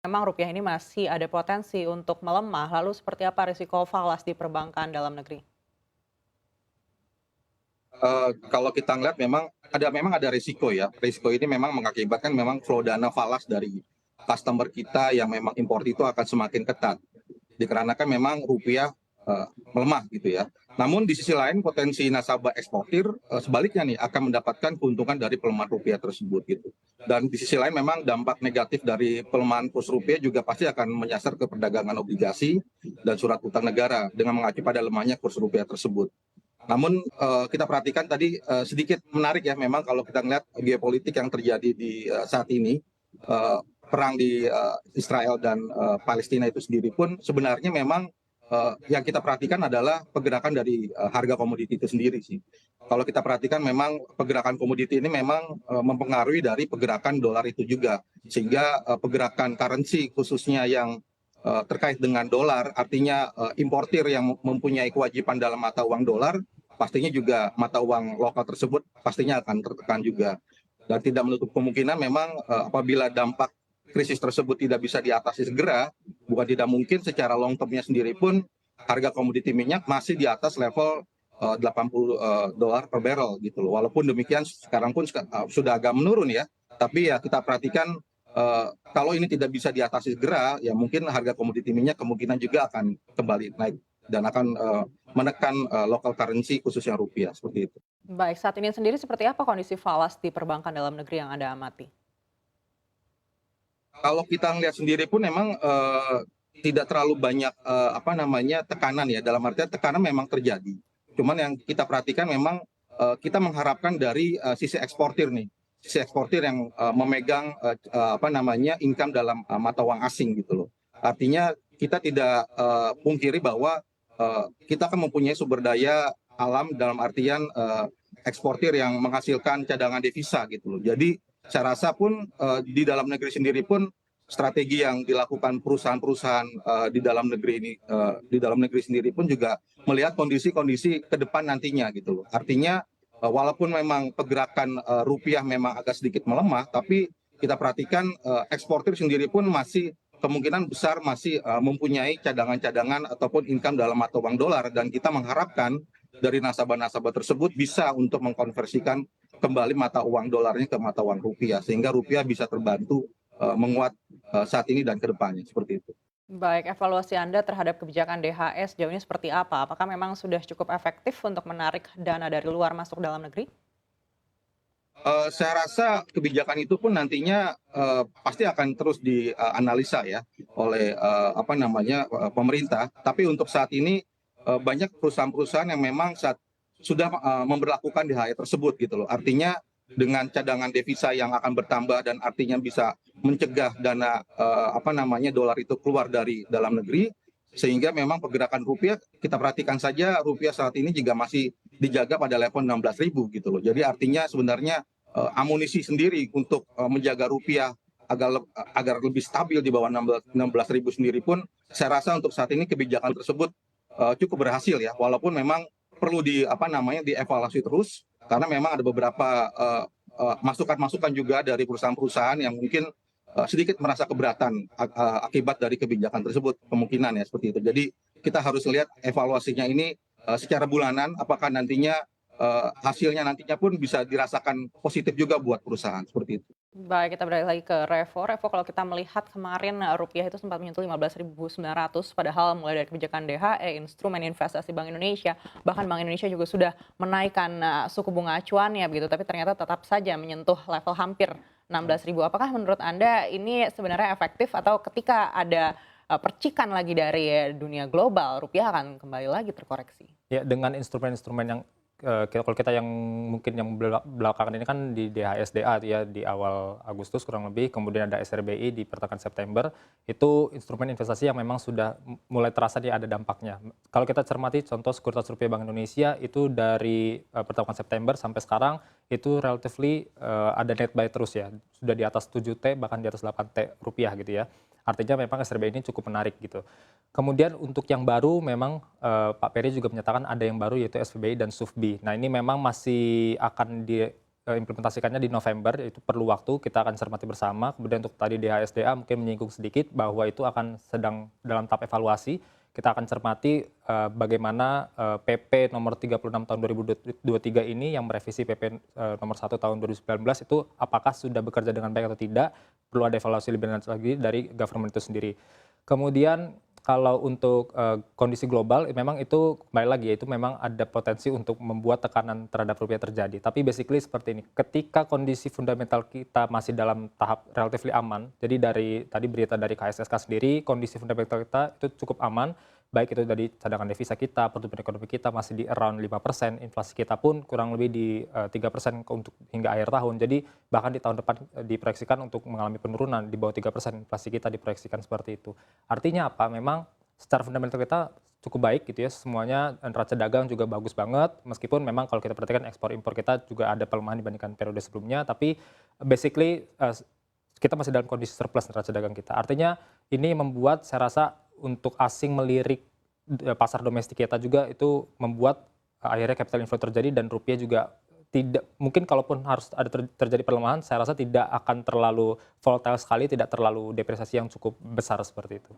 Memang rupiah ini masih ada potensi untuk melemah, lalu seperti apa risiko falas di perbankan dalam negeri? Kalau kita ngeliat memang ada risiko ya. Risiko ini memang mengakibatkan memang flow dana falas dari customer kita yang memang impor itu akan semakin ketat. Dikarenakan memang rupiah melemah gitu ya. Namun di sisi lain potensi nasabah eksportir sebaliknya nih akan mendapatkan keuntungan dari pelemahan rupiah tersebut gitu. Dan di sisi lain memang dampak negatif dari pelemahan kurs rupiah juga pasti akan menyasar ke perdagangan obligasi dan surat utang negara dengan mengacu pada lemahnya kurs rupiah tersebut. Namun kita perhatikan tadi sedikit menarik ya memang kalau kita melihat geopolitik yang terjadi di saat ini, perang di Israel dan Palestina itu sendiri pun sebenarnya memang yang kita perhatikan adalah pergerakan dari harga komoditi itu sendiri sih. Kalau kita perhatikan memang pergerakan komoditi ini memang mempengaruhi dari pergerakan dolar itu juga, sehingga pergerakan currency khususnya yang terkait dengan dolar, artinya importir yang mempunyai kewajiban dalam mata uang dolar pastinya juga mata uang lokal tersebut pastinya akan tertekan juga. Dan tidak menutup kemungkinan memang apabila dampak krisis tersebut tidak bisa diatasi segera, bukan tidak mungkin secara long termnya sendiri pun harga komoditi minyak masih di atas level 80 dolar per barrel gitu loh. Walaupun demikian sekarang pun sudah agak menurun ya, tapi ya kita perhatikan kalau ini tidak bisa diatasi segera, ya mungkin harga komoditi minyak kemungkinan juga akan kembali naik dan akan menekan local currency khususnya rupiah seperti itu. Baik, saat ini sendiri seperti apa kondisi falas di perbankan dalam negeri yang Anda amati? Kalau kita ngelihat sendiri pun memang tidak terlalu banyak apa namanya tekanan ya, dalam artian tekanan memang terjadi. Cuman yang kita perhatikan memang kita mengharapkan dari sisi eksportir nih, sisi eksportir yang memegang apa namanya income dalam mata uang asing gitu loh. Artinya kita tidak pungkiri bahwa kita kan mempunyai sumber daya alam dalam artian eksportir yang menghasilkan cadangan devisa gitu loh. Jadi saya rasa pun di dalam negeri sendiri pun strategi yang dilakukan perusahaan-perusahaan di dalam negeri sendiri pun juga melihat kondisi-kondisi ke depan nantinya gitu loh. Artinya walaupun memang pergerakan rupiah memang agak sedikit melemah, tapi kita perhatikan eksportir sendiri pun masih kemungkinan besar masih mempunyai cadangan-cadangan ataupun income dalam mata uang dolar, dan kita mengharapkan dari nasabah-nasabah tersebut bisa untuk mengkonversikan kembali mata uang dolarnya ke mata uang rupiah sehingga rupiah bisa terbantu menguat saat ini dan ke depannya seperti itu. Baik, evaluasi Anda terhadap kebijakan DHS sejauh ini seperti apa? Apakah memang sudah cukup efektif untuk menarik dana dari luar masuk dalam negeri? Saya rasa kebijakan itu pun nantinya pasti akan terus dianalisa ya oleh apa namanya pemerintah. Tapi untuk saat ini banyak perusahaan-perusahaan yang memang sudah memberlakukan DHE tersebut gitu loh. Artinya dengan cadangan devisa yang akan bertambah dan artinya bisa mencegah dana apa namanya dolar itu keluar dari dalam negeri, sehingga memang pergerakan rupiah kita perhatikan saja rupiah saat ini juga masih dijaga pada level 16.000 gitu loh. Jadi artinya sebenarnya amunisi sendiri untuk menjaga rupiah agar lebih stabil di bawah 16.000 sendiri pun saya rasa untuk saat ini kebijakan tersebut cukup berhasil ya, walaupun memang perlu apa namanya dievaluasi terus karena memang ada beberapa masukan-masukan juga dari perusahaan-perusahaan yang mungkin sedikit merasa keberatan akibat dari kebijakan tersebut, kemungkinan ya seperti itu. Jadi kita harus lihat evaluasinya ini secara bulanan, apakah nantinya hasilnya nantinya pun bisa dirasakan positif juga buat perusahaan seperti itu. Baik, kita beralih lagi ke Revo. Revo, kalau kita melihat kemarin rupiah itu sempat menyentuh 15.900, padahal mulai dari kebijakan DHE, instrumen investasi Bank Indonesia, bahkan Bank Indonesia juga sudah menaikkan suku bunga acuannya begitu, tapi ternyata tetap saja menyentuh level hampir 16.000. Apakah menurut Anda ini sebenarnya efektif atau ketika ada percikan lagi dari dunia global, rupiah akan kembali lagi terkoreksi? Ya, dengan instrumen-instrumen yang kalau kita yang mungkin yang belakangan ini kan di DHSDA ya di awal Agustus kurang lebih, kemudian ada SRBI di pertengahan September, itu instrumen investasi yang memang sudah mulai terasa nih ada dampaknya. Kalau kita cermati contoh sekuritas rupiah Bank Indonesia itu dari pertengahan September sampai sekarang itu relatively ada net buy terus ya, sudah di atas 7T bahkan di atas 8T rupiah gitu ya. Artinya memang SRBI ini cukup menarik gitu. Kemudian untuk yang baru memang Pak Peri juga menyatakan ada yang baru yaitu SVBI dan SUFBI. Nah ini memang masih akan implementasikannya di November, itu perlu waktu, kita akan cermati bersama. Kemudian untuk tadi DHSDA mungkin menyinggung sedikit bahwa itu akan sedang dalam tahap evaluasi. Kita akan cermati bagaimana PP nomor 36 tahun 2023 ini yang merevisi PP nomor 1 tahun 2019 itu apakah sudah bekerja dengan baik atau tidak, perlu ada evaluasi lebih lanjut lagi dari government itu sendiri. Kemudian kalau untuk kondisi global, memang itu kembali lagi, itu memang ada potensi untuk membuat tekanan terhadap rupiah terjadi. Tapi basically seperti ini, ketika kondisi fundamental kita masih dalam tahap relatively aman, jadi dari tadi berita dari KSSK sendiri, kondisi fundamental kita itu cukup aman, baik itu dari cadangan devisa kita, pertumbuhan ekonomi kita masih di around 5%, inflasi kita pun kurang lebih di 3% untuk hingga akhir tahun. Jadi bahkan di tahun depan diproyeksikan untuk mengalami penurunan di bawah 3%, inflasi kita diproyeksikan seperti itu. Artinya apa? Memang secara fundamental kita cukup baik gitu ya, semuanya, neraca dagang juga bagus banget, meskipun memang kalau kita perhatikan ekspor impor kita juga ada pelemahan dibandingkan periode sebelumnya, tapi basically kita masih dalam kondisi surplus neraca dagang kita. Artinya ini membuat saya rasa untuk asing melirik pasar domestik kita juga itu membuat akhirnya capital inflow terjadi dan rupiah juga tidak, mungkin kalaupun harus ada terjadi pelemahan, saya rasa tidak akan terlalu volatile sekali, tidak terlalu depresiasi yang cukup besar seperti itu.